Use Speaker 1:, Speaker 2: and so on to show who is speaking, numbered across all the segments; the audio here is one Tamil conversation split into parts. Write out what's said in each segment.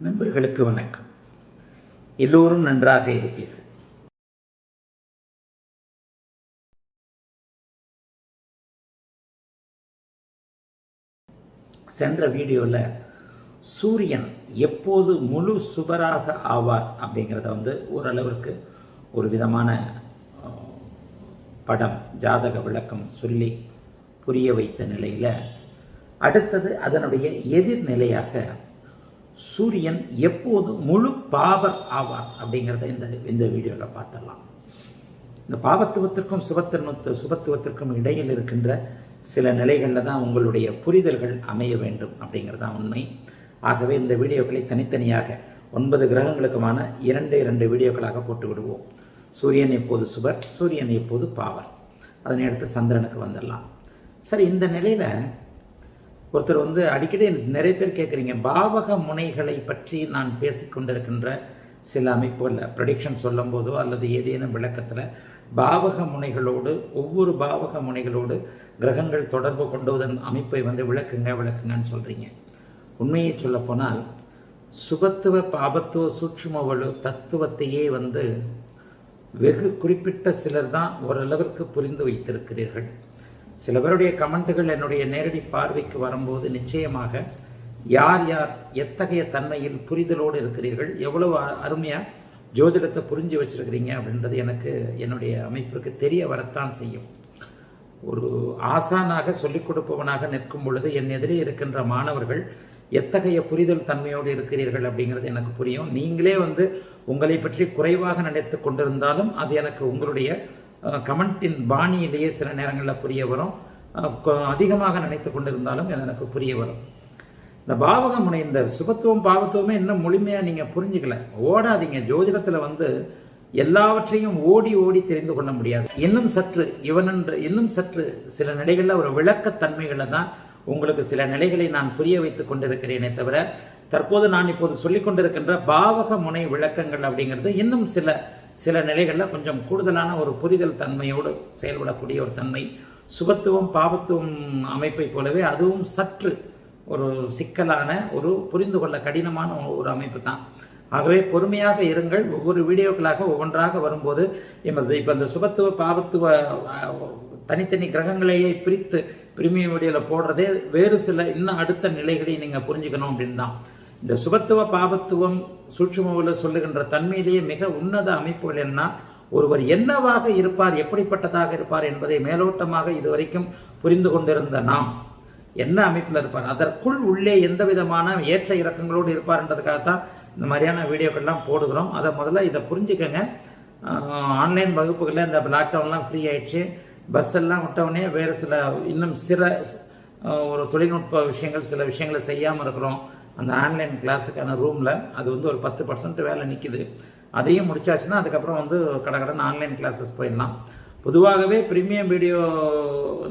Speaker 1: நண்பர்களுக்கு வணக்கம். எல்லோரும் நன்றாக இருப்பீர்கள். சென்ற வீடியோவில் சூரியன் எப்போது முழு சுபராக ஆவார் அப்படிங்கிறத ஓரளவிற்கு ஒரு விதமான படம் ஜாதக விளக்கம் சொல்லி புரிய வைத்த நிலையில் அடுத்தது அதனுடைய எதிர்நிலையாக சூரியன் எப்போது முழு பாவர் ஆவார் அப்படிங்கிறத இந்த வீடியோவில் பார்த்துடலாம். இந்த பாவத்துவத்திற்கும் சுபத்துவத்திற்கும் இடையில் இருக்கின்ற சில நிலைகளில் தான் உங்களுடைய புரிதல்கள் அமைய வேண்டும் அப்படிங்கிறதான் உண்மை. ஆகவே இந்த வீடியோக்களை தனித்தனியாக 9 கிரகங்களுக்குமான 2 வீடியோக்களாக போட்டு விடுவோம். சூரியன் எப்போது சுபர், சூரியன் எப்போது பாவர், அதனை அடுத்து சந்திரனுக்கு வந்துடலாம். சரி, இந்த நிலையில் ஒருத்தர் அடிக்கடி நிறைய பேர் கேட்குறீங்க, பாவக முனைகளை பற்றி நான் பேசிக்கொண்டிருக்கின்ற சில அமைப்புகளில் ப்ரெடிக்ஷன் சொல்லும் போதோ அல்லது ஏதேனும் விளக்கத்தில் பாவக முனைகளோடு ஒவ்வொரு பாவக முனைகளோடு கிரகங்கள் தொடர்பு கொண்டுவதன் அமைப்பை விளக்குங்கன்னு சொல்கிறீங்க. உண்மையை சொல்லப்போனால் சுபத்துவ பாபத்துவ சூட்சுமவலு தத்துவத்தையே வெகு குறிப்பிட்ட சிலர் தான் ஓரளவிற்கு புரிந்து வைத்திருக்கிறீர்கள். சில பேருடைய கமெண்ட்டுகள் என்னுடைய நேரடி பார்வைக்கு வரும்போது நிச்சயமாக யார் யார் எத்தகைய தன்மையில் புரிதலோடு இருக்கிறீர்கள், எவ்வளவு அருமையாக ஜோதிடத்தை புரிஞ்சு வச்சிருக்கிறீங்க அப்படின்றது எனக்கு என்னுடைய அமைப்பிற்கு தெரிய வரத்தான் செய்யும். ஒரு ஆசானாக சொல்லிக் கொடுப்பவனாக நிற்கும் பொழுது என் எதிரே இருக்கின்ற மாணவர்கள் எத்தகைய புரிதல் தன்மையோடு இருக்கிறீர்கள் அப்படிங்கிறது எனக்கு புரியும். நீங்களே உங்களை பற்றி குறைவாக நினைத்து கொண்டிருந்தாலும் அது எனக்கு உங்களுடைய கமெண்டின் பாணியிலேயே சில நேரங்களில் புரிய வரும். அதிகமாக நினைத்து கொண்டிருந்தாலும் எனக்கு புரிய வரும். இந்த பாவக முனை, இந்த சுபத்துவம் பாவத்துவமே இன்னும் முழுமையாக நீங்கள் புரிஞ்சுக்கல, ஓடாதீங்க. ஜோதிடத்தில் எல்லாவற்றையும் ஓடி ஓடி தெரிந்து கொள்ள முடியாது. இன்னும் சற்று சில நிலைகளில் ஒரு விளக்கத்தன்மைகளை தான் உங்களுக்கு சில நிலைகளை நான் புரிய வைத்து கொண்டிருக்கிறேனே தவிர தற்போது நான் இப்போது சொல்லிக் கொண்டிருக்கின்ற பாவக முனை விளக்கங்கள் அப்படிங்கிறது இன்னும் சில நிலைகளில் கொஞ்சம் கூடுதலான ஒரு புரிதல் தன்மையோடு செயல்படக்கூடிய ஒரு தன்மை. சுபத்துவம் பாவத்துவம் அமைப்பை போலவே அதுவும் சற்று ஒரு சிக்கலான ஒரு புரிந்து கொள்ள கடினமான ஒரு அமைப்பு தான். ஆகவே பொறுமையாக இருங்கள். ஒவ்வொரு வீடியோக்களாக ஒவ்வொன்றாக வரும்போது இப்போ இந்த சுபத்துவ பாவத்துவ தனித்தனி கிரகங்களையே பிரித்து பிரீமியம் வீடியோவில் போடுறதே வேறு சில இன்னும் அடுத்த நிலைகளை நீங்கள் புரிஞ்சுக்கணும் அப்படின்னு தான். இந்த சுபத்துவ பாவத்துவம் சூட்சுமவில் சொல்லுகின்ற தன்மையிலேயே மிக உன்னத அமைப்புகள் என்ன, ஒருவர் என்னவாக இருப்பார், எப்படிப்பட்டதாக இருப்பார் என்பதை மேலோட்டமாக இதுவரைக்கும் புரிந்து கொண்டிருந்த நாம் என்ன அமைப்பில் இருப்பார், அதற்குள் உள்ளே எந்த விதமான ஏற்ற இறக்கங்களோடு இருப்பார்ன்றதுக்காகத்தான் இந்த மாதிரியான வீடியோக்கள்லாம் போடுகிறோம். அதை முதல்ல இதை புரிஞ்சுக்கங்க. ஆன்லைன் வகுப்புகளில் இந்த லாக்டவுன்லாம் ஃப்ரீ ஆயிடுச்சு. பஸ் எல்லாம் விட்டவுடனே வேறு சில இன்னும் ஒரு தொழில்நுட்ப விஷயங்கள் சில விஷயங்களை செய்யாமல் இருக்கிறோம். அந்த ஆன்லைன் கிளாஸுக்கான ரூமில் அது ஒரு 10% வேலை நிற்கிது. அதையும் முடிச்சாச்சுன்னா அதுக்கப்புறம் கடகடன் ஆன்லைன் கிளாஸஸ் போயிடலாம். பொதுவாகவே ப்ரீமியம் வீடியோ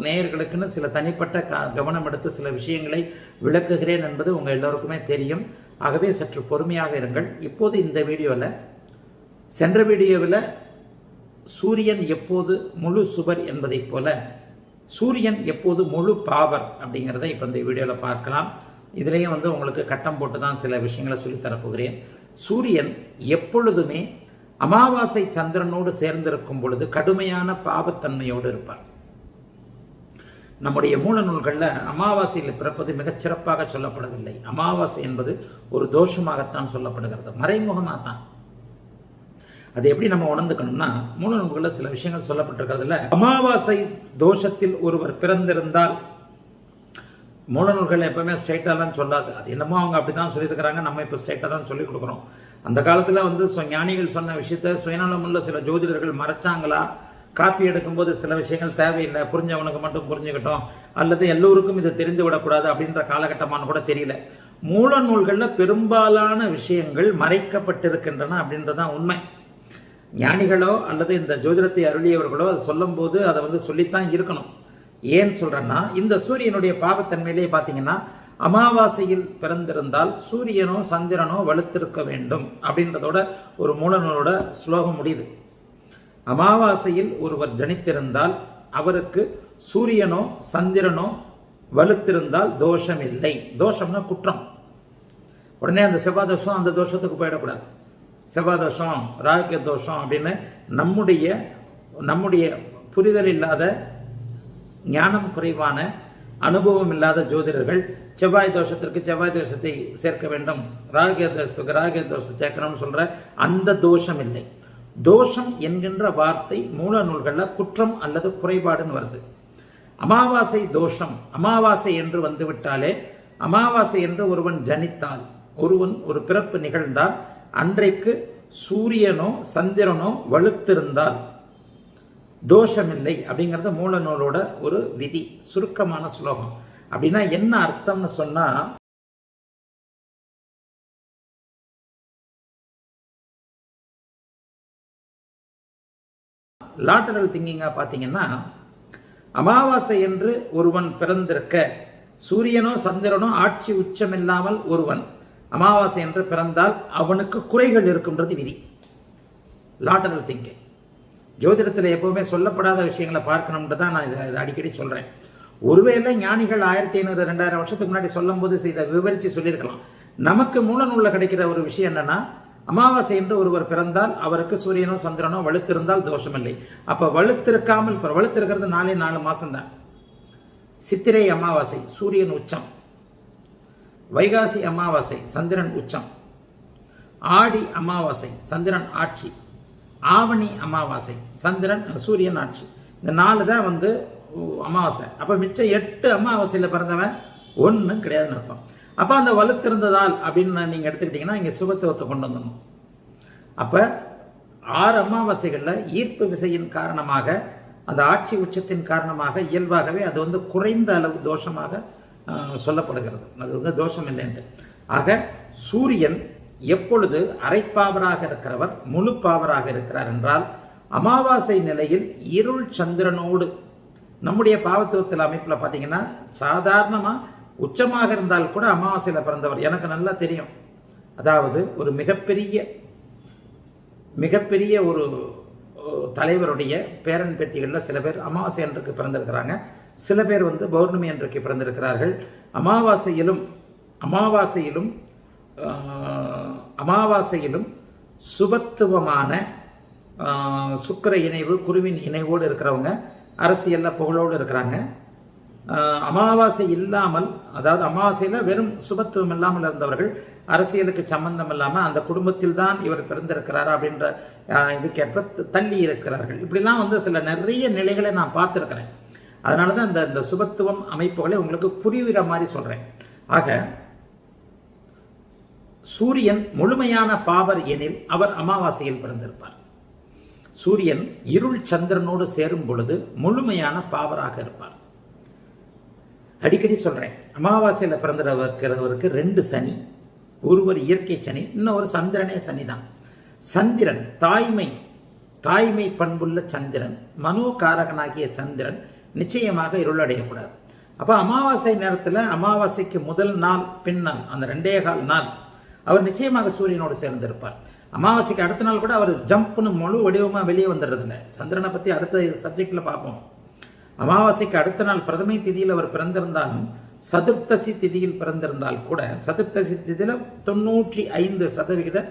Speaker 1: நேயர்களுக்குன்னு சில தனிப்பட்ட கவனம் எடுத்து சில விஷயங்களை விளக்குகிறேன் என்பது உங்கள் எல்லோருக்குமே தெரியும். ஆகவே சற்று பொறுமையாக இருங்கள். இப்போது இந்த வீடியோவில், சென்ற வீடியோவில் சூரியன் எப்போது முழு சுபர் என்பதை போல சூரியன் எப்போது முழு பாவர் அப்படிங்கிறத இப்போ இந்த வீடியோவில் பார்க்கலாம். இதுலேயும் உங்களுக்கு கட்டம் போட்டு தான் சில விஷயங்களை சொல்லித்தரப்போகிறேன். சூரியன் எப்பொழுதுமே அமாவாசை சந்திரனோடு சேர்ந்திருக்கும் பொழுது கடுமையான பாவத்தன்மையோடு இருப்பார். நம்முடைய மூல நூல்களில் அமாவாசையில் பிறப்பது மிகச்சிறப்பாக சொல்லப்படவில்லை. அமாவாசை என்பது ஒரு தோஷமாகத்தான் சொல்லப்படுகிறது, மறைமுகமாக தான். அது எப்படி நம்ம உணர்ந்துக்கணும்னா, மூல நூல்களில் சில விஷயங்கள் சொல்லப்பட்டிருக்கிறதுல அமாவாசை தோஷத்தில் ஒருவர் பிறந்திருந்தால், மூல நூல்கள் எப்பவுமே ஸ்ட்ரைட்டாலாம் சொல்லாது. அது என்னமோ அவங்க அப்படி தான் சொல்லியிருக்கிறாங்க, நம்ம இப்போ ஸ்ட்ரைட்டாக தான் சொல்லிக் கொடுக்குறோம். அந்த காலத்தில் ஞானிகள் சொன்ன விஷயத்த சுயநலமுள்ள சில ஜோதிடர்கள் மறைச்சாங்களா, காப்பி எடுக்கும்போது சில விஷயங்கள் தேவையில்லை, புரிஞ்சவனுக்கு மட்டும் புரிஞ்சுக்கிட்டோம், அல்லது எல்லோருக்கும் இதை தெரிந்து விடக்கூடாது அப்படின்ற காலகட்டமானு கூட தெரியல. மூல நூல்களில் பெரும்பாலான விஷயங்கள் மறைக்கப்பட்டிருக்கின்றன அப்படின்றதான் உண்மை. ஞானிகளோ அல்லது இந்த ஜோதிடத்தை அருளியவர்களோ அதை சொல்லும் போது அதை சொல்லித்தான் இருக்கணும். ஏன் சொல்றேன்னா, இந்த சூரியனுடைய பாவத்தன்மையிலே பார்த்தீங்கன்னா அமாவாசையில் பிறந்திருந்தால் சூரியனோ சந்திரனோ வலுத்திருக்க வேண்டும் அப்படின்றதோட ஒரு மூல நூலோட ஸ்லோகம் முடியுது. அமாவாசையில் ஒருவர் ஜனித்திருந்தால் அவருக்கு சூரியனோ சந்திரனோ வலுத்திருந்தால் தோஷம் இல்லை. தோஷம்னா குற்றம். உடனே அந்த செவ்வாய் தோஷம் அந்த தோஷத்துக்கு போயிடக்கூடாது. செவ்வாய் தோஷம் ராகு தோஷம் அப்படின்னு நம்முடைய புரிதல் இல்லாத, ஞானம் குறைவான, அனுபவம் இல்லாத ஜோதிடர்கள் செவ்வாய் தோஷத்திற்கு செவ்வாய் தோஷத்தை சேர்க்க வேண்டும், ராகு தோஷத்துக்கு ராகு தோஷம் சேர்க்கணும்னு சொல்ற அந்த தோஷம் இல்லை. தோஷம் என்கின்ற வார்த்தை மூல நூல்களில் குற்றம் அல்லது குறைபாடுன்னு வருது. அமாவாசை தோஷம், அமாவாசை என்று வந்துவிட்டாலே, அமாவாசை என்று ஒருவன் ஜனித்தால், ஒரு பிறப்பு நிகழ்ந்தால், அன்றைக்கு சூரியனோ சந்திரனோ வலுத்திருந்தால் தோஷமில்லை அப்படிங்கிறது மூல நூலோட ஒரு விதி. சுருக்கமான ஸ்லோகம். அப்படின்னா என்ன அர்த்தம்னு சொன்னா, லாட்டரல் திங்கிங்கா பார்த்தீங்கன்னா, அமாவாசை என்று ஒருவன் பிறந்திருக்க, சூரியனோ சந்திரனோ ஆட்சி உச்சமில்லாமல் ஒருவன் அமாவாசை என்று பிறந்தால் அவனுக்கு குறைகள் இருக்குன்றது விதி. Lateral thinking. ஜோதிடத்தில் எப்பவுமே சொல்லப்படாத விஷயங்களை பார்க்கணும்னு தான் நான் இதை அடிக்கடி சொல்கிறேன். ஒருவேளை ஞானிகள் 1500-2000 வருஷத்துக்கு முன்னாடி சொல்லும் போது இதை விவரித்து சொல்லியிருக்கலாம். நமக்கு மூல நூலில் கிடைக்கிற ஒரு விஷயம் என்னன்னா, அமாவாசை என்று ஒருவர் பிறந்தால் அவருக்கு சூரியனோ சந்திரனோ வலுத்திருந்தால் தோஷமில்லை. அப்போ வலுத்திருக்காமல், வலுத்திருக்கிறது 4 மாதம்தான். சித்திரை அமாவாசை சூரியன் உச்சம், வைகாசி அமாவாசை சந்திரன் உச்சம், ஆடி அமாவாசை சந்திரன் ஆட்சி, ஆவணி அமாவாசை சூரியன் ஆட்சி. இந்த 4 தான் அமாவாசை. அப்போ மிச்சம் 8 அமாவாசையில் பிறந்தவன் ஒன்றும் கிடையாதுன்னு அர்த்தம். அப்போ அந்த வலுத்திருந்ததால் அப்படின்னு நீங்கள் எடுத்துக்கிட்டிங்கன்னா இங்கே சுபத்துவத்தை கொண்டு வந்துடணும். அப்போ 6 அமாவாசைகளில் ஈர்ப்பு விசையின் காரணமாக, அந்த ஆட்சி உச்சத்தின் காரணமாக இயல்பாகவே அது குறைந்த அளவு தோஷமாக சொல்லப்படுகிறது. அது தோஷம் இல்லைன்ட்டு. ஆக சூரியன் எப்பொழுது அரைப்பாவராக இருக்கிறவர் முழு பாவராக இருக்கிறார் என்றால், அமாவாசை நிலையில் இருள் சந்திரனோடு, நம்முடைய பாவத்துவத்தில் அமைப்பில் பார்த்தீங்கன்னா சாதாரணமாக உச்சமாக இருந்தால் கூட அமாவாசையில் பிறந்தவர் எனக்கு நல்லா தெரியும். அதாவது ஒரு மிகப்பெரிய ஒரு தலைவருடைய பேரன் பேத்திகளில் சில பேர் அமாவாசை அன்றைக்கு பிறந்திருக்கிறாங்க, சில பேர் பௌர்ணமி அன்றைக்கு பிறந்திருக்கிறார்கள். அமாவாசையிலும் சுபத்துவமான சுக்கிர இணைவு, குருவின் இணைவோடு இருக்கிறவங்க அரசியலில் புகழோடு இருக்கிறாங்க. அமாவாசை இல்லாமல், அதாவது அமாவாசையில் வெறும் சுபத்துவம் இல்லாமல் இருந்தவர்கள் அரசியலுக்கு சம்பந்தம் இல்லாமல் அந்த குடும்பத்தில் தான் இவர் பிறந்திருக்கிறாரா அப்படின்ற இதுக்கேற்ப தள்ளி இருக்கிறார்கள். இப்படிலாம் சில நிறைய நிலைகளை நான் பார்த்துருக்கிறேன். அதனால தான் இந்த சுபத்துவம் அமைப்புகளை உங்களுக்கு புரிகிற மாதிரி சொல்கிறேன். ஆக சூரியன் முழுமையான பாவர் எனில் அவர் அமாவாசையில் பிறந்திருப்பார். சூரியன் இருள் சந்திரனோடு சேரும் பொழுது முழுமையான பாவராக இருப்பார். அடிக்கடி சொல்கிறேன், அமாவாசையில் பிறந்திருக்கிறவருக்கு 2 சனி. ஒருவர் இயற்கை சனி, இன்னொரு சந்திரனே சனி தான். சந்திரன் தாய்மை பண்புள்ள சந்திரன், மனோகாரகனாகிய சந்திரன் நிச்சயமாக இருளடையக்கூடாது. அப்போ அமாவாசை நேரத்தில், அமாவாசைக்கு முதல் நாள் பின்னால் அந்த 2.25 நாள் அவர் நிச்சயமாக சூரியனோடு சேர்ந்திருப்பார். அமாவாசைக்கு அடுத்த நாள் கூட அவர் ஜம்ப்னு முழு வடிவமாக வெளியே வந்துடுறதில்லை. சந்திரனை பற்றி அடுத்த சப்ஜெக்டில் பார்ப்போம். அமாவாசைக்கு அடுத்த நாள் பிரதமை திதியில் அவர் பிறந்திருந்தாலும், சதுர்த்தசி திதியில் பிறந்திருந்தால் கூட, சதுர்த்தசி திதியில் 95%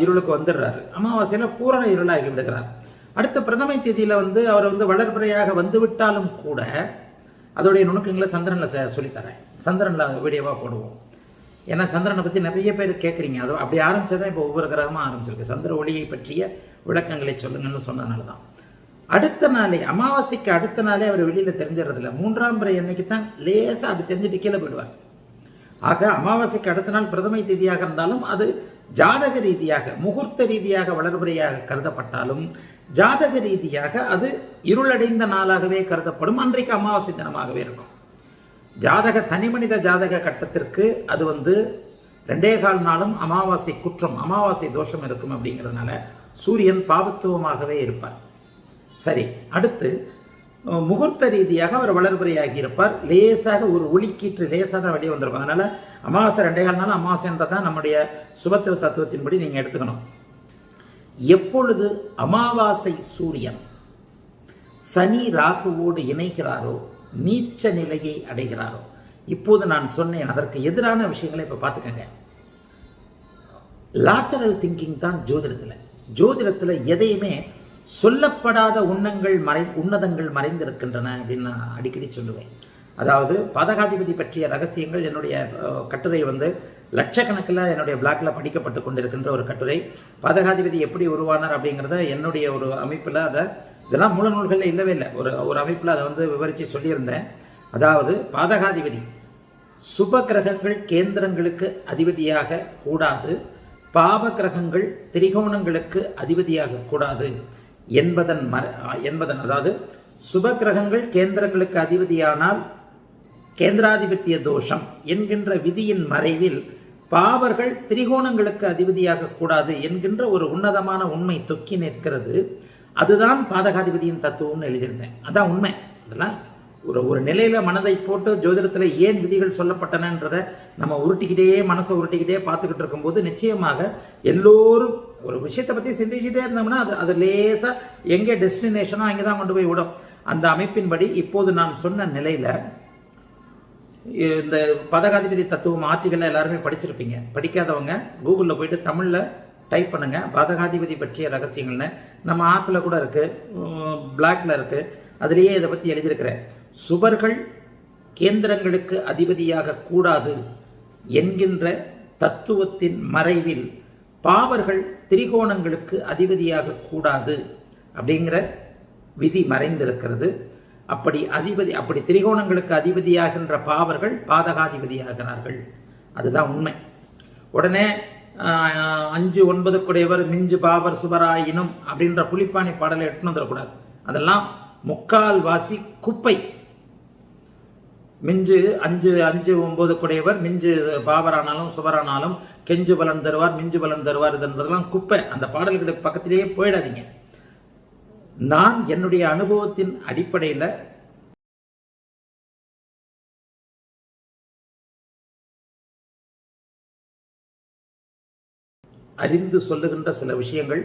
Speaker 1: இருளுக்கு வந்துடுறாரு. அமாவாசையில் பூரண இருளாகி விடுகிறார். அடுத்த பிரதமை தேதியில் அவர் வளர்பிறையாக வந்துவிட்டாலும் கூட அதோடைய நுணுக்கங்களை சந்திரனில் சொல்லித்தரேன். சந்திரனில் வீடியோவாக போடுவோம். ஏன்னா சந்திரனை பற்றி நிறைய பேர் கேட்குறீங்க. அது அப்படி ஆரம்பித்ததான் இப்போ ஒவ்வொரு கிரகமாக ஆரம்பிச்சிருக்கு. சந்திர ஒளியை பற்றிய விளக்கங்களை சொல்லுங்கன்னு சொன்னதுனால தான். அடுத்த நாளே, அமாவாசைக்கு அடுத்த நாளே அவர் வெளியில் தெரிஞ்சிடறதில்ல. 3ஆம் பிறை அன்னைக்கு தான் லேசாக அப்படி தெரிஞ்சுட்டு கீழே போயிடுவார். ஆக அமாவாசைக்கு அடுத்த நாள் பிரதமை தேதியாக இருந்தாலும், அது ஜாதக ரீதியாக முகூர்த்த ரீதியாக வளர்பிறையாக கருதப்பட்டாலும், ஜாதக ரீதியாக அது இருளடைந்த நாளாகவே கருதப்படும். அன்றைக்கு அமாவாசை தினமாகவே இருக்கும். தனிமனித ஜாதக கட்டத்திற்கு அது 2.25 நாளும் அமாவாசை குற்றம், அமாவாசை தோஷம் இருக்கும். அப்படிங்கிறதுனால சூரியன் பாவத்துவமாகவே இருப்பார். சரி, அடுத்து முகூர்த்த ரீதியாக அவர் வளர்பிறையாகி இருப்பார். லேசாக ஒரு ஒளிக்கீற்று லேசாக தான் வெளியே வந்திருக்கும். அதனால அமாவாசை 2.25 நாள் அமாவாசைன்றதான் நம்முடைய சுபத்துவ தத்துவத்தின்படி நீங்கள் எடுத்துக்கணும். எப்பொழுது அமாவாசை சூரியன் சனி ராகுவோடு இணைகிறாரோ, நீச்ச நிலையை அடைகிறாரோ, இப்போது நான் சொன்னேன் அதற்கு எதிரான விஷயங்களை இப்போ பார்த்துக்கங்க. லாட்டரல் திங்கிங் தான் ஜோதிடத்தில் எதையுமே சொல்லப்படாத உன்னதங்கள் மறைந்திருக்கின்றன அப்படின்னு நான் அடிக்கடி சொல்லுவேன். அதாவது பாதகாதிபதி பற்றிய ரகசியங்கள் என்னுடைய கட்டுரை லட்சக்கணக்கில் என்னுடைய பிளாக்ல படிக்கப்பட்டு கொண்டிருக்கின்ற ஒரு கட்டுரை. பாதகாதிபதி எப்படி உருவானார் அப்படிங்கிறத என்னுடைய ஒரு அமைப்பில் இதெல்லாம் மூல நூல்களில் இல்லவே இல்லை, ஒரு அமைப்பில் அதை விவரித்து சொல்லியிருந்தேன். அதாவது பாதகாதிபதி சுப கிரகங்கள் கேந்திரங்களுக்கு அதிபதியாக கூடாது, பாவ கிரகங்கள் திரிகோணங்களுக்கு அதிபதியாக கூடாது என்பதன் அதாவது சுப கிரகங்கள் கேந்திரங்களுக்கு அதிபதியானால் கேந்திராதிபத்திய தோஷம் என்கின்ற விதியின் மறைவில் பாவர்கள் திரிகோணங்களுக்கு அதிபதியாக கூடாது என்கின்ற ஒரு உன்னதமான உண்மை தொக்கி நிற்கிறது. அதுதான் பாதகாதிபதியின் தத்துவம்னு எழுதியிருந்தேன். அதான் உண்மை. அதெல்லாம் ஒரு நிலையில மனதை போட்டு ஜோதிடத்தில் ஏன் விதிகள் சொல்லப்பட்டனன்றதை நம்ம மனசை உருட்டிக்கிட்டே பார்த்துக்கிட்டு இருக்கும்போது நிச்சயமாக எல்லோரும் ஒரு விஷயத்தை பற்றி சிந்திச்சுட்டே இருந்தோம்னா அது லேசா எங்கே டெஸ்டினேஷனோ அங்கே தான் கொண்டு போய் விடும். அந்த அமைப்பின்படி இப்போது நான் சொன்ன நிலையில இந்த பதகாதிபதி தத்துவம் ஆர்டிகல்ல எல்லாருமே படிச்சிருப்பீங்க. படிக்காதவங்க கூகுளில் போயிட்டு தமிழில் டைப் பண்ணுங்க, பதகாதிபதி பற்றிய ரகசியங்கள்னு. நம்ம ஆப்பில் கூட இருக்கு, பிளாக்ல இருக்கு, அதுலேயே இதை பற்றி எழுதியிருக்கிறேன். சுபர்கள் கேந்திரங்களுக்கு அதிபதியாக கூடாது என்கின்ற தத்துவத்தின் மறைவில் பாவர்கள் திரிகோணங்களுக்கு அதிபதியாக கூடாது அப்படிங்கிற விதி மறைந்திருக்கிறது. அப்படி திரிகோணங்களுக்கு அதிபதியாகின்ற பாவர்கள் பாதகாதிபதியாகிறார்கள். அதுதான் உண்மை. உடனே 5-9 குடையவர் மிஞ்சு பாவர் சுபராயினும் அப்படின்ற புலிப்பாணி பாடலை எடுத்துன்னு வந்துடக்கூடாது. அதெல்லாம் முக்கால் வாசி குப்பை. மிஞ்சு 5-9 குடையவர் மிஞ்சு பாவரானாலும் சுபரானாலும் கெஞ்சு பலன் தருவார் மிஞ்சு பலன் தருவார் என்பதெல்லாம் குப்பை. அந்த பாடல்களுக்கு பக்கத்திலேயே போயிடாதீங்க. நான் என்னுடைய அனுபவத்தின் அடிப்படையில் அறிந்து சொல்லுகின்ற சில விஷயங்கள்,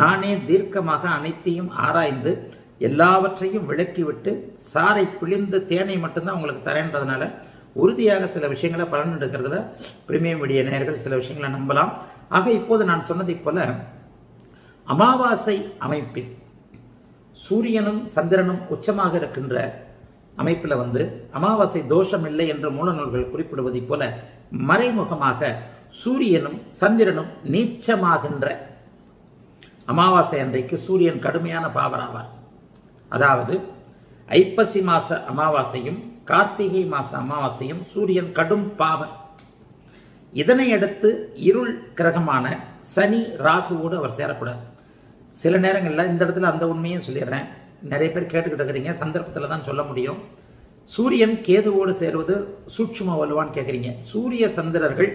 Speaker 1: நானே தீர்க்கமாக அனைத்தையும் ஆராய்ந்து எல்லாவற்றையும் விளக்கிவிட்டு சாரை பிழிந்து தேனை மட்டும்தான் உங்களுக்கு தரேன்றதுனால உறுதியாக சில விஷயங்களை பலன் எடுக்கிறதுல பிரீமியம் மீடியா நேயர்கள் சில விஷயங்களை நம்பலாம். ஆக இப்போது நான் சொன்னதைப் போல அமாவாசை அமைப்பில் சூரியனும் சந்திரனும் உச்சமாக இருக்கின்ற அமைப்பில் அமாவாசை தோஷம் இல்லை என்று மூல நூல்கள் குறிப்பிடுவதைப் போல மறைமுகமாக சூரியனும் சந்திரனும் நீச்சமாகின்ற அமாவாசை அன்றைக்கு சூரியன் கடுமையான பாவராவார். அதாவது ஐப்பசி மாச அமாவாசையும் கார்த்திகை மாச அமாவாசையும் சூரியன் கடும் பாவர். இதனை அடுத்து இருள் கிரகமான சனி ராகுவோடு அவர் சேரக்கூடாது. சில நேரங்களில் இந்த இடத்துல அந்த உண்மையும் சொல்லிடுறேன், நிறைய பேர் கேட்டுக்கிட்டு இருக்கிறீங்க, சந்தர்ப்பத்தில் தான் சொல்ல முடியும். சூரியன் கேதுவோடு சேருவது சூட்சும வலுவான்னு கேட்குறீங்க. சூரிய சந்திரர்கள்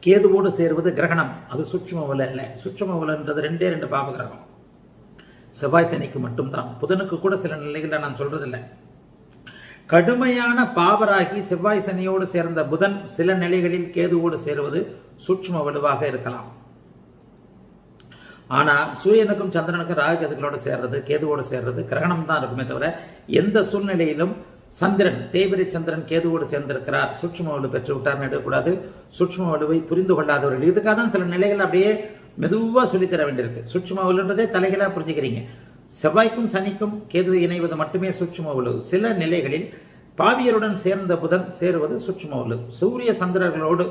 Speaker 1: கேதுவோடு சேருவது கிரகணம், அது சூட்சும வலு இல்லை. சூட்சும வலுன்றது 2 பாவ கிரகம், செவ்வாய் சனிக்கு மட்டும்தான். புதனுக்கு கூட சில நிலைகளில் நான் சொல்றதில்லை. கடுமையான பாவராகி செவ்வாய் சனியோடு சேர்ந்த புதன் சில நிலைகளில் கேதுவோடு சேருவது சூட்சும வலுவாக இருக்கலாம். ஆனா சூரியனுக்கும் சந்திரனுக்கும் ராகு கேதுகளோடு சேர்றது கேதுவோடு சேர்றது கிரகணம் தான் இருக்குமே தவிர எந்த சூழ்நிலையிலும் சந்திரன் தேய்பிரை சந்திரன் கேதுவோடு சேர்ந்திருக்கிறார் சூட்சும வலு பெற்று விட்டார்னு எடுக்கக்கூடாது. சூட்சும வலுவை புரிந்து கொள்ளாதவர்கள் இதுக்காக தான் சில நிலைகள் அப்படியே மெதுவாக சொல்லித்தர வேண்டியிருக்கு. சூட்சும வலுன்றதே தலைகளாக புரிஞ்சுக்கிறீங்க. செவ்வாய்க்கும் சனிக்கும் கேது இணைவது மட்டுமே சூட்சும வலு. சில நிலைகளில் பாவியருடன் சேர்ந்த புதன் சேருவது சூட்சும வலு. சூரிய சந்திரர்களோடு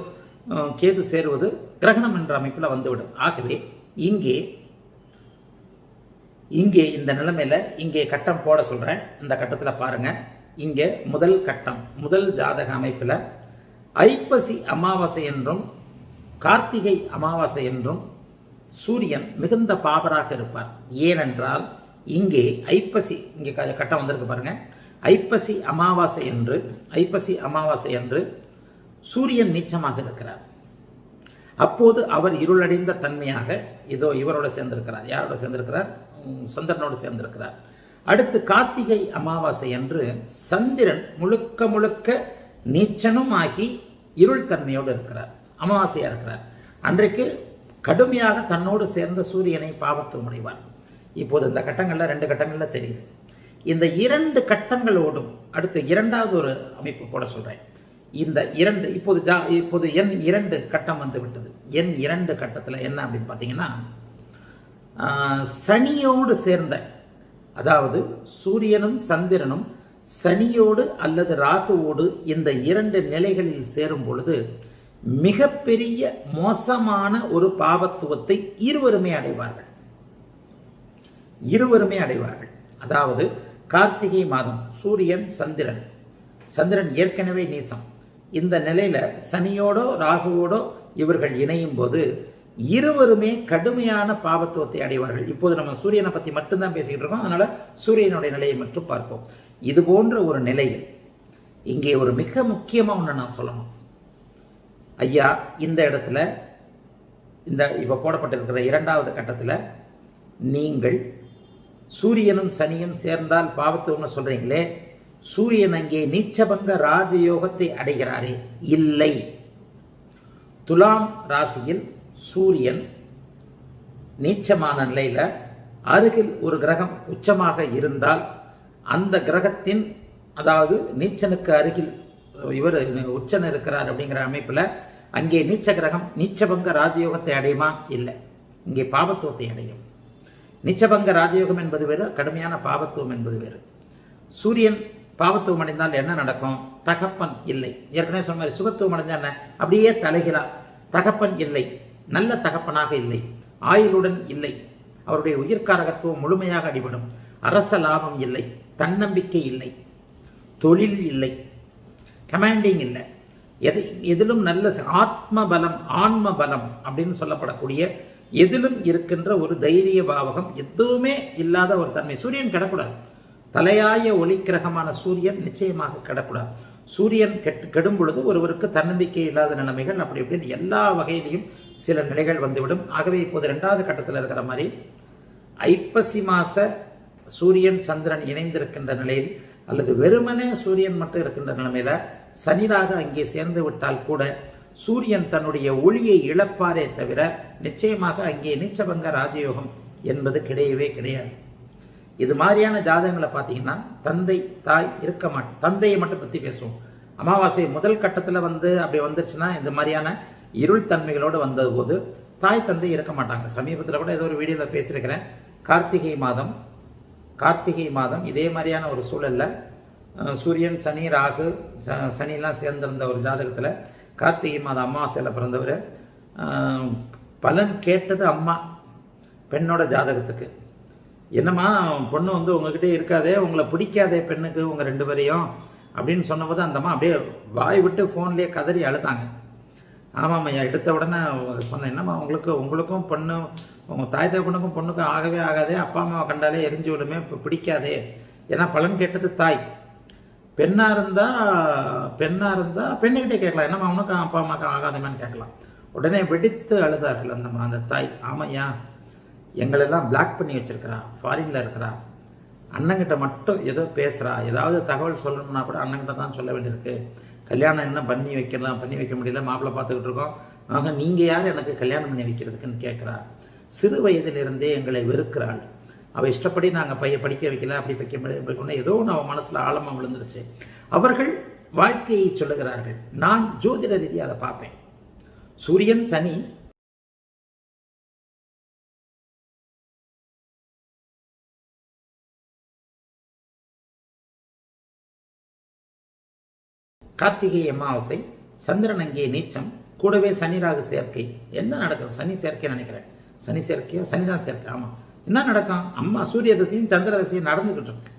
Speaker 1: கேது சேருவது கிரகணம் என்ற அமைப்பில் வந்துவிடும். ஆகவே இங்கே இந்த நிலைமையில இங்கே கட்டம் போட சொல்றேன். இந்த கட்டத்தில் பாருங்க, இங்கே முதல் கட்டம், முதல் ஜாதக அமைப்பில் ஐப்பசி அமாவாசை என்றும் கார்த்திகை அமாவாசை என்றும் சூரியன் மிகுந்த பாவராக இருப்பார். ஏனென்றால் இங்கே இங்கே கட்டம் வந்திருக்கு பாருங்க. ஐப்பசி அமாவாசை என்று சூரியன் நீச்சமாக இருக்கிறார். அப்போது அவர் இருளடைந்த தன்மையாக இதோ இவரோட சேர்ந்திருக்கிறார். யாரோட சேர்ந்திருக்கிறார்? சந்திரனோடு சேர்ந்திருக்கிறார். அடுத்து கார்த்திகை அமாவாசை என்று சந்திரன் முழுக்க நீச்சனும் ஆகி இருள் தன்மையோடு இருக்கிறார், அமாவாசையா இருக்கிறார். அன்றைக்கு கடுமையாக தன்னோடு சேர்ந்த சூரியனை பாவத்துவம் அடைவார். இப்போது இந்த கட்டங்கள்ல 2 கட்டங்கள்ல தெரியுது. இந்த 2 கட்டங்களோடும் அடுத்து 2வது ஒரு அமைப்பு போட சொல்றேன். இந்த இரண்டு இப்போது எண் 2 கட்டம் வந்து விட்டது. எண் 2 கட்டத்தில் என்ன அப்படின்னு பார்த்தீங்கன்னா, சனியோடு சேர்ந்த, அதாவது சூரியனும் சந்திரனும் சனியோடு அல்லது ராகுவோடு இந்த 2 நிலைகளில் சேரும் பொழுது மிகப்பெரிய மோசமான ஒரு பாவத்துவத்தை இருவருமே அடைவார்கள். அதாவது கார்த்திகை மாதம் சூரியன் சந்திரன் ஏற்கனவே நீசம். இந்த நிலையில சனியோடோ ராகுவோடோ இவர்கள் இணையும் போது இருவருமே கடுமையான பாவத்துவத்தை அடைவார்கள். இப்போது நம்ம சூரியனை பற்றி மட்டும்தான் பேசிக்கிட்டு இருக்கோம், அதனால சூரியனுடைய நிலையை மட்டும் பார்ப்போம். இது போன்ற ஒரு நிலையில் இங்கே ஒரு மிக முக்கியமாக ஒன்று நான் சொல்லணும். ஐயா, இந்த இடத்துல இப்போ போடப்பட்டிருக்கிற 2வது கட்டத்தில் நீங்கள் சூரியனும் சனியும் சேர்ந்தால் பாவத்துவம்னு சொல்றீங்களே, சூரியன் அங்கே நீச்சபங்க ராஜயோகத்தை அடைகிறாரே? இல்லை. துலாம் ராசியில் சூரியன் நீச்சமான நிலையில் அருகில் ஒரு கிரகம் உச்சமாக இருந்தால் அந்த கிரகத்தின், அதாவது நீச்சனுக்கு அருகில் இவர் உச்சன் இருக்கிறார் அப்படிங்கிற அமைப்பில் அங்கே நீச்ச கிரகம் நீச்சபங்க ராஜயோகத்தை அடையுமா? இல்லை, இங்கே பாவத்துவத்தை அடையும். நீச்சபங்க ராஜயோகம் என்பது வேறு, கடுமையான பாவத்துவம் என்பது வேறு. சூரியன் பாவத்துவம் அடைந்தால் என்ன நடக்கும்? தகப்பன் இல்லை. ஏற்கனவே சொன்ன மாதிரி சுகத்துவம் அடைந்தால் என்ன? அப்படியே தலைகிறார். தகப்பன் இல்லை, நல்ல தகப்பனாக இல்லை, ஆயுளுடன் இல்லை, அவருடைய உயிர்காரகத்துவம் முழுமையாக அடிபடும். அரச லாபம் இல்லை, தன்னம்பிக்கை இல்லை, தொழில் இல்லை, கமாண்டிங் இல்லை, எதிலும் நல்ல ஆத்ம பலம், ஆன்ம பலம் அப்படின்னு சொல்லப்படக்கூடிய எதிலும் இருக்கின்ற ஒரு தைரிய பாவகம் எதுவுமே இல்லாத ஒரு தன்மை சூரியன் கிடக்கூடாது. தலையாய ஒளி கிரகமான சூரியன் நிச்சயமாக கிடக்கூடாது. சூரியன் கெடும் பொழுது ஒருவருக்கு தன்னம்பிக்கை இல்லாத நிலைமைகள் அப்படி இப்படின்னு எல்லா வகையிலையும் சில நிலைகள் வந்துவிடும். ஆகவே இப்போது 2வது கட்டத்தில் இருக்கிற மாதிரி ஐப்பசி மாச சூரியன் சந்திரன் இணைந்திருக்கின்ற நிலையில் அல்லது வெறுமனே சூரியன் மட்டும் இருக்கின்ற நிலைமையில சனிராக அங்கே சேர்ந்து விட்டால் கூட சூரியன் தன்னுடைய ஒளியை இழப்பாரே தவிர நிச்சயமாக அங்கே நீச்சபங்க ராஜயோகம் என்பது கிடையவே கிடையாது. இது மாதிரியான ஜாதகங்களை பார்த்தீங்கன்னா தந்தை தாய் இருக்க மாட்டோம். தந்தையை மட்டும் பற்றி பேசுவோம். அமாவாசை முதல் கட்டத்தில் அப்படி வந்துருச்சுன்னா இந்த மாதிரியான இருள் தன்மைகளோடு வந்தது போது தாய் தந்தை இருக்க மாட்டாங்க. சமீபத்தில் கூட ஏதோ ஒரு வீடியோவில் பேசியிருக்கிறேன். கார்த்திகை மாதம் இதே மாதிரியான ஒரு சூழலில் சூரியன் சனி ராகு சனிலாம் சேர்ந்திருந்த ஒரு ஜாதகத்தில் கார்த்திகை மாதம் அமாவாசையில் பிறந்தவர் பலன் கேட்டது அம்மா பெண்ணோட ஜாதகத்துக்கு. என்னம்மா பொண்ணு உங்ககிட்ட இருக்காதே, உங்களை பிடிக்காதே பெண்ணுக்கு உங்கள் 2 பேரையும் அப்படின்னு சொன்னபோது அந்த அம்மா அப்படியே வாய் விட்டு ஃபோன்லேயே கதறி அழுதாங்க. ஆமாம் ஐயா, எடுத்த உடனே சொன்னேன், என்னம்மா உங்களுக்கும் பொண்ணு உங்கள் தாய் தகப்பனுக்கும் பொண்ணுக்கும் ஆகவே ஆகாதே, அப்பா அம்மாவை கண்டாலே எரிஞ்சு விடுமே, இப்போ பிடிக்காதே. ஏன்னா பலன் கேட்டது தாய். பெண்ணாக இருந்தால் பெண்ணுக்கிட்டே கேட்கலாம், என்னம்மா அவனுக்கும் அப்பா அம்மாவுக்கு ஆகாதமேன்னு கேட்கலாம். உடனே வெடித்து அழுதார்கள் அந்த தாய். ஆமையா, எங்களெல்லாம் பிளாக் பண்ணி வச்சிருக்கிறா, ஃபாரினில் இருக்கிறா, அண்ணங்கிட்ட மட்டும் ஏதோ பேசுகிறா, ஏதாவது தகவல் சொல்லணும்னா கூட அண்ணங்கிட்ட தான் சொல்ல வேண்டியிருக்கு. கல்யாணம் என்ன பண்ணி வைக்க முடியல, மாப்பிள்ளை பார்த்துக்கிட்டு இருக்கோம். ஆக நீங்கள் யார் எனக்கு கல்யாணம் பண்ணி வைக்கிறதுக்குன்னு கேட்குறா. சிறு வயதிலிருந்தே எங்களை வெறுக்கிறாள். அவள் இஷ்டப்படி நாங்கள் படிக்க வைக்கல, அப்படி வைக்க ஏதோ அவன் மனசில் ஆழமாக விழுந்துருச்சு. அவர்கள் வாழ்க்கையை சொல்லுகிறார்கள். நான் ஜோதிட ரீதியாக அதை பார்ப்பேன். சூரியன் சனி கார்த்திகை அமாவாசை, சந்திரன் அங்கே நீச்சம், கூடவே சனி ராகு சேர்க்கை. என்ன நடக்கும்? சனி சேர்க்கை நினைக்கிறேன். சனி சேர்க்கையோ சனிதான் சேர்க்கை. ஆமாம், என்ன நடக்கும்? அம்மா சூரிய தசையும் சந்திர தசையும் நடந்துக்கிட்டு இருக்கு.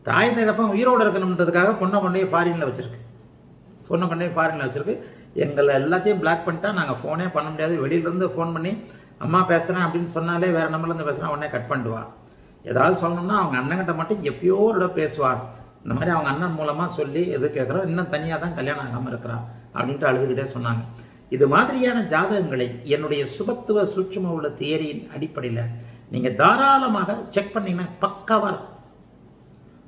Speaker 1: தாய் தகப்பன் உயிரோடு இருக்கணுன்றதுக்காக பொண்ணை கொண்டே ஃபாரினில் வச்சுருக்கு. எங்களை எல்லாத்தையும் பிளாக் பண்ணிட்டா நாங்கள் ஃபோனே பண்ண முடியாது. வெளியிலேருந்து ஃபோன் பண்ணி அம்மா பேசுகிறேன் அப்படின்னு சொன்னாலே வேறு நம்பர்லேருந்து பேசுகிறேன், உடனே கட் பண்ணிடுவா. ஏதாவது சொல்லணும்னா அவங்க அண்ணன்கிட்ட மட்டும் எப்பயோ ஒரு பேசுவாள். இந்த மாதிரி அவங்க அண்ணன் மூலமாக சொல்லி எது கேட்குறோம், இன்னும் தனியாக தான் கல்யாணம் ஆகாமல் இருக்கிறா அப்படின்ட்டு அழுதுகிட்டே சொன்னாங்க. இது மாதிரியான ஜாதகங்களை என்னுடைய சுபத்துவ சூட்சும உள்ள தியரியின் அடிப்படையில் நீங்கள் தாராளமாக செக் பண்ணீங்கன்னா பக்காவாக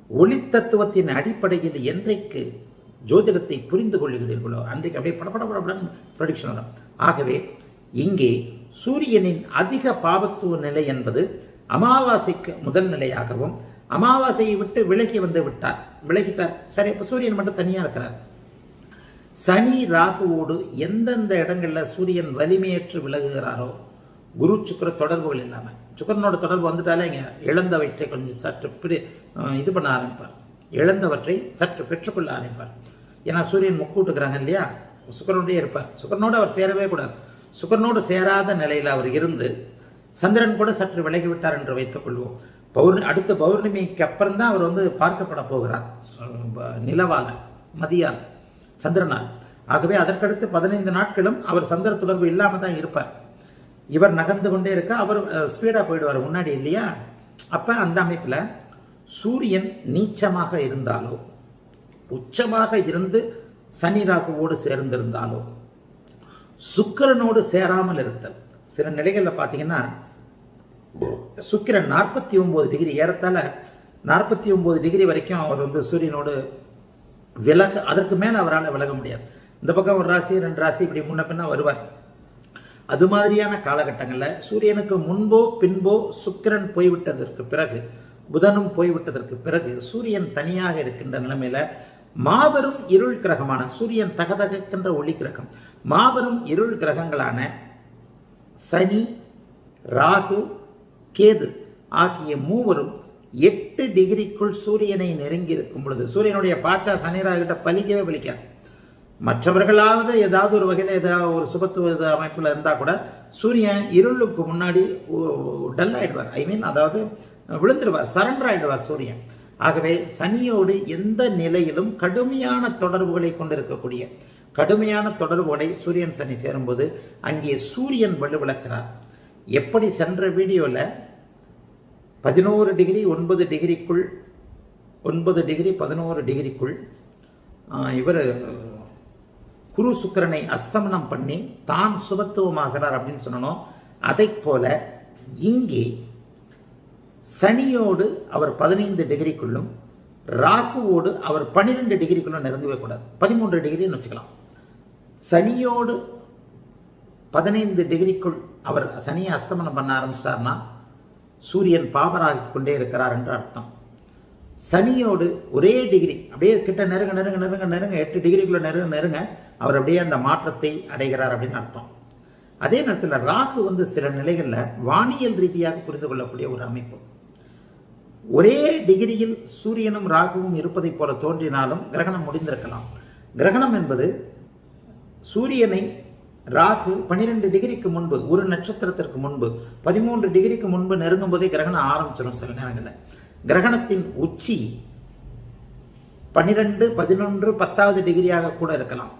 Speaker 1: ஒளி தத்துவத்தின் அடிப்படையில் என்றைக்கு ஜோதிடத்தை புரிந்து கொள்ளுகிறீர்களோ அன்றைக்கு அப்படியே படப்படப்படப்படன் ப்ரொடிக்ஷன் வரும். ஆகவே இங்கே சூரியனின் அதிக பாவத்துவ நிலை என்பது அமாவாசைக்கு முதல் நிலையாகவும், அமாவாசையை விட்டு விலகிட்டார். சரி, இப்போ சூரியன் மட்டும் தனியாக இருக்கிறார். சனி ராகுவோடு எந்தெந்த இடங்களில் சூரியன் வலிமையற்று விலகுகிறாரோ, குரு சுக்கிர தொடர்புகள் இல்லாமல், சுக்கிரனோட தொடர்பு வந்துட்டாலே இங்கே இழந்தவற்றை கொஞ்சம் சற்று இது பண்ண ஆரம்பிப்பார், இழந்தவற்றை சற்று பெற்றுக்கொள்ள ஆரம்பிப்பார். ஏன்னா சூரியன் முக்கூட்டுக்கிறாங்க இல்லையா, சுக்கிரனோடே இருப்பார். சுக்கிரனோடு அவர் சேரவே கூடாது. சுக்கிரனோடு சேராத நிலையில் அவர் இருந்து சந்திரன் கூட சற்று விலகிவிட்டார் என்று வைத்துக் கொள்வோம். அடுத்த பௌர்ணமிக்கு அப்புறம் தான் அவர் பார்க்கப்பட போகிறார் நிலவால், மதியால், சந்திரனால். ஆகவே அதற்கடுத்து 15 நாட்களும் அவர் சந்திர தொடர்பு இல்லாமல் தான் இருப்பார். இவர் நகர்ந்து கொண்டே இருக்க அவர் ஸ்பீடாக போயிடுவார் முன்னாடி இல்லையா. அப்போ அந்த அமைப்பில் சூரியன் நீச்சமாக இருந்தாலோ, உச்சமாக இருந்து சனி ராகுவோடு சேர்ந்திருந்தாலோ, சுக்கிரனோடு சேராமல் இருத்தல். சில நிலைகளில் பார்த்தீங்கன்னா சுக்கிரன் 49 டிகிரி, ஏறத்தாழ 49 டிகிரி வரைக்கும் அவர் சூரியனோடு அதற்கு மேலே அவரால் விலக முடியாது. இந்த பக்கம் ஒரு ராசி 2 ராசி இப்படி முன்ன பின்னா வருவார். அது மாதிரியான காலகட்டங்களில் சூரியனுக்கு முன்போ பின்போ சுக்கிரன் போய்விட்டதற்கு பிறகு, புதனும் போய்விட்டதற்கு பிறகு சூரியன் தனியாக இருக்கின்ற நிலைமையில மாபெரும் இருள் கிரகமான சூரியன் தகதகின்ற ஒளி கிரகம், மாபெரும் இருள் கிரகங்களான சனி, ராகு, கேது ஆகிய மூவரும் 8 டிகிரிக்குள் சூரியனை நெருங்கி இருக்கும் பொழுது, சூரியனுடைய பாச்சா சனி ராகிட்ட பலிக்கவே பலிக்காது. மற்றவர்களாவது ஏதாவது ஒரு வகையில் ஏதாவது ஒரு சுபத்துவ அமைப்பில் இருந்தால் கூட சூரியன் இருளுக்கு முன்னாடி டல் ஆகிடுவார், அதாவது விழுந்துடுவார், சரண்டர் ஆகிடுவார் சூரியன். ஆகவே சனியோடு எந்த நிலையிலும் கடுமையான தொடர்புகளை கொண்டிருக்கக்கூடிய கடுமையான தொடர்புகளை சூரியன் சனி சேரும்போது அங்கே சூரியன் வலுவிழக்கிறார். எப்படி சென்ற வீடியோவில் 11 டிகிரி 9 டிகிரிக்குள் 9 டிகிரி 11 டிகிரிக்குள் இவர் குரு சுக்கிரனை அஸ்தமனம் பண்ணி தான் சுபத்துவமாகிறார் அப்படின்னு சொன்னோம். அதை போல இங்கே சனியோடு அவர் 15 டிகிரிக்குள்ளும் ராகுவோடு அவர் 12 டிகிரிக்குள்ளும் நெருங்கவே கூடாது. 13 டிகிரின்னு வச்சுக்கலாம். சனியோடு 15 டிகிரிக்குள் அவர் சனியை அஸ்தமனம் பண்ண ஆரம்பிச்சிட்டார்னா சூரியன் பாபராகி கொண்டே இருக்கிறார் என்று அர்த்தம். சனியோடு ஒரே டிகிரி அப்படியே கிட்ட நெருங்க நெருங்க நெருங்க நெருங்க 8 டிகிரிக்குள்ள நெருங்க நெருங்க அவர் அப்படியே அந்த மாற்றத்தை அடைகிறார் அப்படின்னு அர்த்தம். அதே நேரத்தில் ராகு சில நிலைகளில் வானியல் ரீதியாக புரிந்து கொள்ளக்கூடிய ஒரு அமைப்பு. ஒரே டிகிரியில் சூரியனும் ராகுவும் இருப்பதை போல தோன்றினாலும் கிரகணம் முடிந்திருக்கலாம். கிரகணம் என்பது சூரியனை ராகு 12 டிகிரிக்கு முன்பு, ஒரு நட்சத்திரத்திற்கு முன்பு 13 டிகிரிக்கு முன்பு நெருங்கும் போதே கிரகணம் ஆரம்பிச்சிடும். சில நேரங்களில் கிரகணத்தின் உச்சி 12, 11, 10வது டிகிரியாக கூட இருக்கலாம்.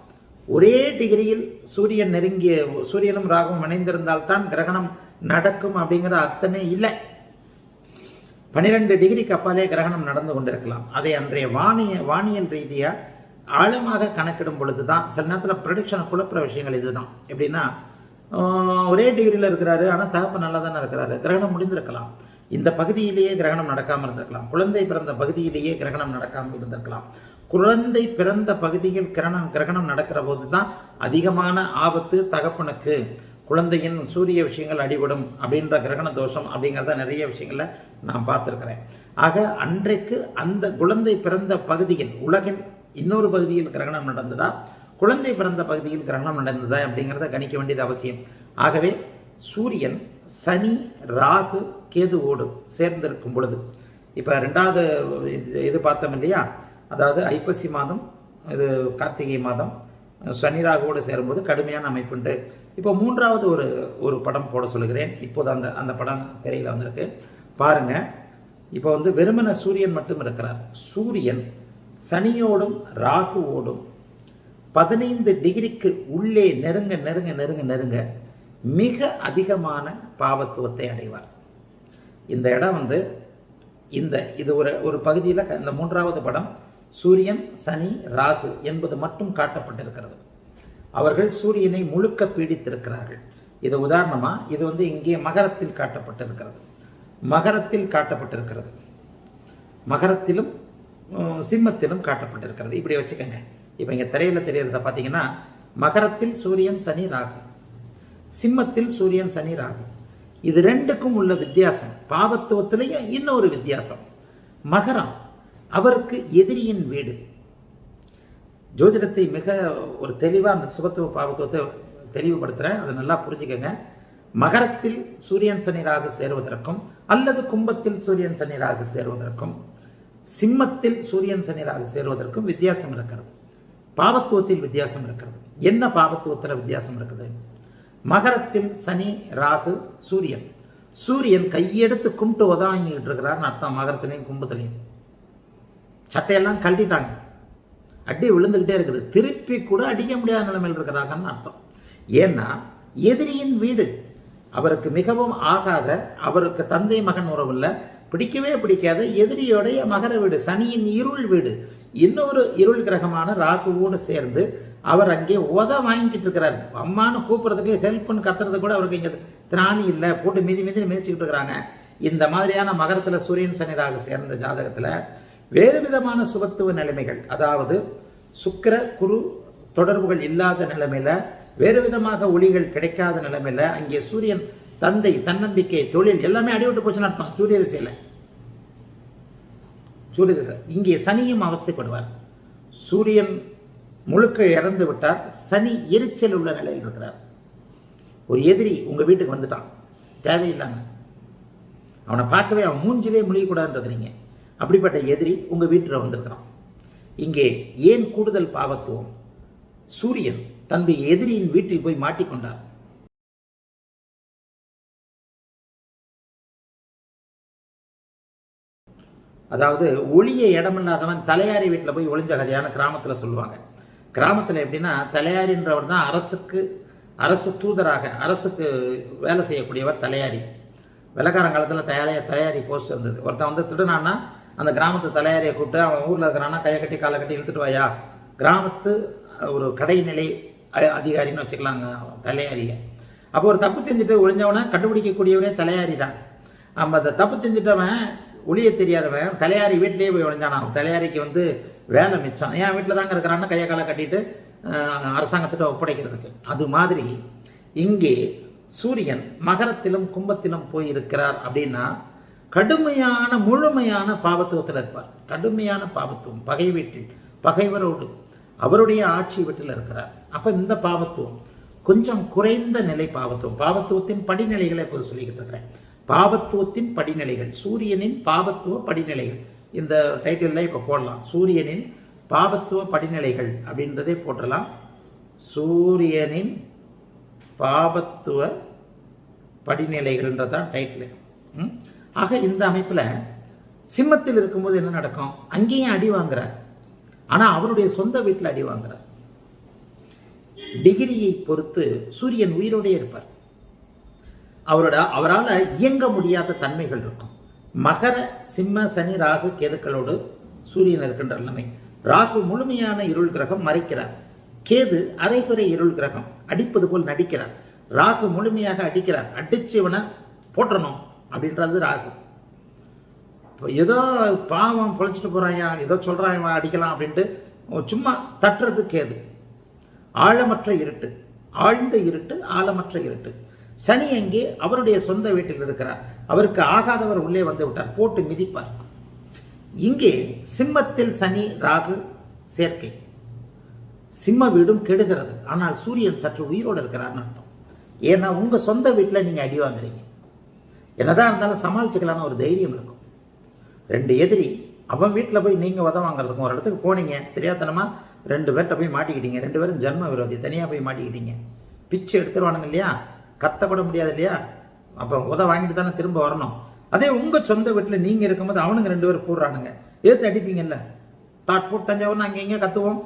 Speaker 1: ஒரே டிகிரியில் சூரியனும் ராகுவும் இணைந்திருந்தால்தான் கிரகணம் நடக்கும் அப்படிங்கிற அர்த்தமே இல்லை. 12 டிகிரிக்கு அப்பாலே கிரகணம் நடந்து கொண்டிருக்கலாம். அதை அன்றைய வானியல் ரீதியாக ஆழமாக கணக்கிடும் பொழுது தான் சில நேரத்தில் ப்ரொடிக்ஷன் குழப்புற விஷயங்கள் இதுதான். எப்படின்னா ஒரே டிகிரியில் இருக்கிறாரு, ஆனால் தகப்பு நல்லா தானே இருக்கிறாரு, கிரகணம் முடிந்திருக்கலாம். இந்த பகுதியிலேயே கிரகணம் நடக்காமல் இருந்திருக்கலாம். குழந்தை பிறந்த பகுதியிலேயே கிரகணம் நடக்காமல் இருந்திருக்கலாம். குழந்தை பிறந்த பகுதியில் கிரகணம் நடக்கிற போது தான் அதிகமான ஆபத்து தகப்பனுக்கு, குழந்தையின் சூரிய விஷயங்கள் அடிபடும் அப்படின்ற கிரகண தோஷம் அப்படிங்கிறத நிறைய விஷயங்களை நான் பார்த்துருக்கிறேன். ஆக அன்றைக்கு அந்த குழந்தை பிறந்த பகுதியில், உலகின் இன்னொரு பகுதியில் கிரகணம் நடந்ததா, குழந்தை பிறந்த பகுதியில் கிரகணம் நடந்ததா அப்படிங்கிறத கணிக்க வேண்டியது அவசியம். ஆகவே சூரியன் சனி ராகு கேதுவோடு சேர்ந்திருக்கும் பொழுது, இப்போ 2வது இது பார்த்தோம் இல்லையா, அதாவது ஐப்பசி மாதம், இது கார்த்திகை மாதம் சனி ராகுவோடு சேரும்போது கடுமையான அமைப்புண்டு. இப்போ 3வது ஒரு படம் போட சொல்லுகிறேன். இப்போது அந்த படம் திரையில் வந்திருக்கு பாருங்க. இப்போ வெறுமன சூரியன் மட்டும் இருக்கிறார். சூரியன் சனியோடும் ராகுவோடும் 15 டிகிரிக்கு உள்ளே நெருங்க நெருங்க நெருங்க நெருங்க மிக அதிகமான பாவத்துவத்தை அடைவார். இந்த இடம் இது ஒரு பகுதியில் இந்த 3வது படம் சூரியன் சனி ராகு என்பது மட்டும் காட்டப்பட்டிருக்கிறது. அவர்கள் சூரியனை முழுக்க பீடித்திருக்கிறார்கள். இது உதாரணமாக இது இங்கே மகரத்தில் காட்டப்பட்டிருக்கிறது. மகரத்திலும் சிம்மத்திலும் காட்டப்பட்டிருக்கிறது. இப்படி வச்சுக்கோங்க. இப்போ இங்கே திரையில் தெரியறத பார்த்தீங்கன்னா மகரத்தில் சூரியன் சனி ராகு, சிம்மத்தில் சூரியன் சனி ராகு. இது 2க்கும் உள்ள வித்தியாசம். பாவத்துவத்திலையும் இன்னொரு வித்தியாசம். மகரம் அவருக்கு எதிரியின் வீடு. ஜோதிடத்தை மிக ஒரு தெளிவாக அந்த சுபத்துவ பாவத்துவத்தை தெளிவுபடுத்துகிறேன், அதை நல்லா புரிஞ்சுக்கங்க. மகரத்தில் சூரியன் சனி ராகு சேருவதற்கும் அல்லது கும்பத்தில் சூரியன் சனி ராகு சேருவதற்கும் சிம்மத்தில் சூரியன் சனி ராகு சேருவதற்கும் வித்தியாசம் இருக்கிறது. பாவத்துவத்தில் வித்தியாசம் இருக்கிறது. என்ன பாவத்துவத்தில் வித்தியாசம் இருக்குது? மகரத்தில் சனி ராகு சூரியன், சூரியன் கையெடுத்து கும்பிட்டு உதவாங்கிட்டு இருக்கிறார்னு அர்த்தம். மகரத்திலையும் கும்பத்திலையும் சட்டையெல்லாம் கழட்டிட்டாங்க, அடி விழுந்துக்கிட்டே இருக்குது, திருப்பி கூட அடிக்க முடியாத நிலைமையில் இருக்கிறாங்கன்னு அர்த்தம். ஏன்னா எதிரியின் வீடு அவருக்கு மிகவும் ஆகாத, அவருக்கு தந்தை மகன் உறவுல பிடிக்கவே பிடிக்காத எதிரியோடைய மகர வீடு, சனியின் இருள் வீடு, இன்னொரு இருள் கிரகமான ராகுவோடு சேர்ந்து அவர் அங்கே வாங்கிக்கிட்டு இருக்கிறார். அம்மானு கூப்பிட்றதுக்கு ஹெல்ப்னு கத்துறது கூட அவருக்கு இங்கே திராணி இல்லை, போட்டு மிதி மிதிச்சுக்கிட்டு இருக்கிறாங்க. இந்த மாதிரியான மகரத்தில் சூரியன் சனி ராகு சேர்ந்த ஜாதகத்தில் வேறு விதமான சுபத்துவ நிலைமைகள், அதாவது சுக்கிர குரு தொடர்புகள் இல்லாத நிலைமையில, வேறு விதமாக ஒளிகள் கிடைக்காத நிலைமையில அங்கே சூரியன் தந்தை, தன்னம்பிக்கை, தொழில் எல்லாமே அடிவிட்டு போச்சுன்னு அர்த்தம். சூரிய திசை இங்கே சனியும் அவஸ்தைப்படுவார். சூரியன் முழுக்க இறந்து விட்டார், சனி எரிச்சல் உள்ள நிலையில் இருக்கிறார். ஒரு எதிரி உங்க வீட்டுக்கு வந்துட்டான் தேவையில்லாம, அவனை பார்க்கவே அவன் மூஞ்சிலே முழியக்கூடாதுன்னு இருக்கிறீங்க. அப்படிப்பட்ட எதிரி உங்க வீட்டில் வந்திருக்கிறான். இங்கே ஏன் கூடுதல் பாவத்துவம்? சூரியன் தன்னுடைய எதிரியின் வீட்டில் போய் மாட்டிக்கொண்டார். அதாவது ஒளிய இடமில்லாதவன் தலையாரி வீட்டில் போய் ஒளிஞ்ச கதையான கிராமத்தில் சொல்லுவாங்க. கிராமத்தில் எப்படின்னா, தலையாரின்றவர் தான் அரசு தூதராக, அரசுக்கு வேலை செய்யக்கூடியவர் தலையாரி. வெள்ளக்காரன் காலத்தில் தலையாரி போஸ்ட் இருந்தது. ஒருத்தன் வந்து திருடான்னா அந்த கிராமத்து தலையாரியை கூப்பிட்டு, அவன் ஊரில் இருக்கிறான்னா கையை கட்டி காலை கட்டி இழுத்துட்டு வாயா, கிராமத்து ஒரு கடைநிலை அதிகாரின்னு வச்சுக்கலாங்க தலையாரியை. அப்போ ஒரு தப்பு செஞ்சுட்டு ஒளிஞ்சவனை கண்டுபிடிக்கக்கூடியவரே தலையாரி தான். நம்ம அந்த தப்பு செஞ்சுட்டவன் ஒளிய தெரியாதவன் தலையாரி வீட்டிலேயே போய் ஒழிஞ்சானா, தலையாரிக்கு வந்து வேலை மிச்சம். ஏன் வீட்டில் தாங்க இருக்கிறான்னு கையை காலை கட்டிட்டு அரசாங்கத்திட்ட ஒப்படைக்கிறதுக்கு. அது மாதிரி இங்கே சூரியன் மகரத்திலும் கும்பத்திலும் போய் இருக்கிறார் அப்படின்னா கடுமையான முழுமையான பாவத்துவத்தில் இருப்பார். கடுமையான பாவத்துவம், பகை வீட்டில் பகைவரோடு அவருடைய ஆட்சி வீட்டில் இருக்கிறார். அப்போ இந்த பாவத்துவம் கொஞ்சம் குறைந்த நிலை பாவத்துவம். பாவத்துவத்தின் படிநிலைகளை இப்போது சொல்லிக்கிட்டு இருக்கிறேன். பாவத்துவத்தின் படிநிலைகள், சூரியனின் பாவத்துவ படிநிலைகள், இந்த டைட்டிலில் இப்போ போடலாம். சூரியனின் பாவத்துவ படிநிலைகள் அப்படின்றதே போட்டலாம். சூரியனின் பாவத்துவ படிநிலைகள்ன்றதான் டைட்டில். ஆக இந்த அமைப்பில் சிம்மத்தில் இருக்கும்போது என்ன நடக்கும்? அங்கேயும் அடி வாங்குறார், ஆனால் அவருடைய சொந்த வீட்டில் அடி வாங்குறார். டிகிரியை பொறுத்து சூரியன் உயிரோடே இருப்பார். அவரால் இயங்க முடியாத தன்மைகள் இருக்கும். மகர சிம்ம சனி ராகு கேதுக்களோடு சூரியன் இருக்கின்ற நிலைமை. ராகு முழுமையான இருள் கிரகம், மறைக்கிறார். கேது அரைகுறை இருள் கிரகம், அடிப்பது போல் நடிக்கிறார். ராகு முழுமையாக அடிக்கிறார், அடிச்சவனை போட்டணும் அப்படின்றது ராகு. இப்போ ஏதோ பாவம் பொழைச்சிட்டு போறாயா, ஏதோ சொல்றான் அடிக்கலாம் அப்படின்ட்டு சும்மா தட்டுறது கேது. ஆழமற்ற இருட்டு, ஆழ்ந்த இருட்டு, ஆழமற்ற இருட்டு. சனி அங்கே அவருடைய சொந்த வீட்டில் இருக்கிறார். அவருக்கு ஆகாதவர் உள்ளே வந்து விட்டார், போட்டு மிதிப்பார். இங்கே சிம்மத்தில் சனி ராகு சேர்க்கை, சிம்ம வீடும் கெடுகிறது. ஆனால் சூரியன் சற்று உயிரோடு இருக்கிறார்னு அர்த்தம். ஏன்னா உங்க சொந்த வீட்டில் நீங்க அடி வாங்குறீங்க. என்னதான் இருந்தாலும் சமாளிச்சுக்கலான்னு ஒரு தைரியம் இருக்கும். ரெண்டு எதிரி அவன் வீட்டில் போய் நீங்க வாங்குறதுக்கும், ஒரு இடத்துக்கு போனீங்க தெரியாதனமா, ரெண்டு பேர்கிட்ட போய் மாட்டிக்கிட்டீங்க. ரெண்டு பேரும் ஜென்ம விரோதி, தனியாக போய் மாட்டிக்கிட்டீங்க. பிச்சு எடுத்துருவானுங்க இல்லையா, கத்தப்பட முடியாது இல்லையா, அப்போ வாங்கிட்டு தானே திரும்ப வரணும். அதே உங்கள் சொந்த வீட்டில் நீங்கள் இருக்கும்போது அவனுங்க ரெண்டு பேரும் போடுறானுங்க, ஏற்று அடிப்பீங்கல்ல. தாட் போட்டு தஞ்சாவூர்னு அங்கே இங்கே கத்துவோம்,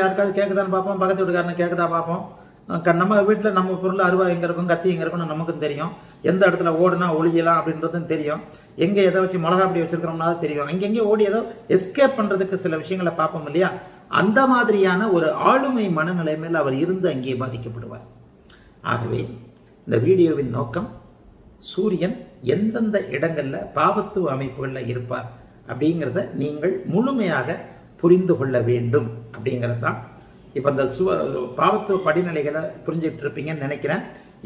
Speaker 1: யாருக்காவது கேட்குதான்னு பார்ப்போம், பக்கத்து வீட்டுக்காரனை கேட்குதா பார்ப்போம். நம்ம வீட்டில் நம்ம பொருள் அருவா எங்கே இருக்கும், கத்தி எங்கே இருக்கும்னு நமக்கும் தெரியும். எந்த இடத்துல ஓடுனா ஒளியலாம் அப்படின்றதும் தெரியும். எங்கே எதை வச்சு மிளகா அப்படி வச்சிருக்கிறோம்னா தெரியும். அங்கெங்கே ஓடி ஏதோ எஸ்கேப் பண்ணுறதுக்கு சில விஷயங்களை பார்ப்போம் இல்லையா. அந்த மாதிரியான ஒரு ஆளுமை மனநிலைமையில் அவர் இருந்து அங்கே பாதிக்கப்படுவார். ஆகவே இந்த வீடியோவின் நோக்கம், சூரியன் எந்தெந்த இடங்களில் பாவத்துவ அமைப்புகளில் இருப்பார் அப்படிங்கிறத நீங்கள் முழுமையாக புரிந்து கொள்ள வேண்டும் அப்படிங்கிறது தான். இப்போ இந்த பாவத்துவ படிநிலைகளை புரிஞ்சுட்டு இருப்பீங்கன்னு நினைக்கிறேன்.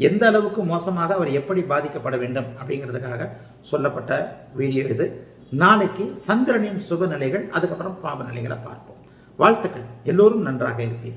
Speaker 1: எந்த அளவுக்கு மோசமாக அவர் எப்படி பாதிக்கப்பட வேண்டும் அப்படிங்கிறதுக்காக சொல்லப்பட்ட வீடியோ இது. நாளைக்கு சந்திரனின் சுப நிலைகள், அதுக்கப்புறம் பாவ நிலைகளை பார்ப்போம். வாழ்த்துக்கள். எல்லோரும் நன்றாக இருப்பீர்கள்.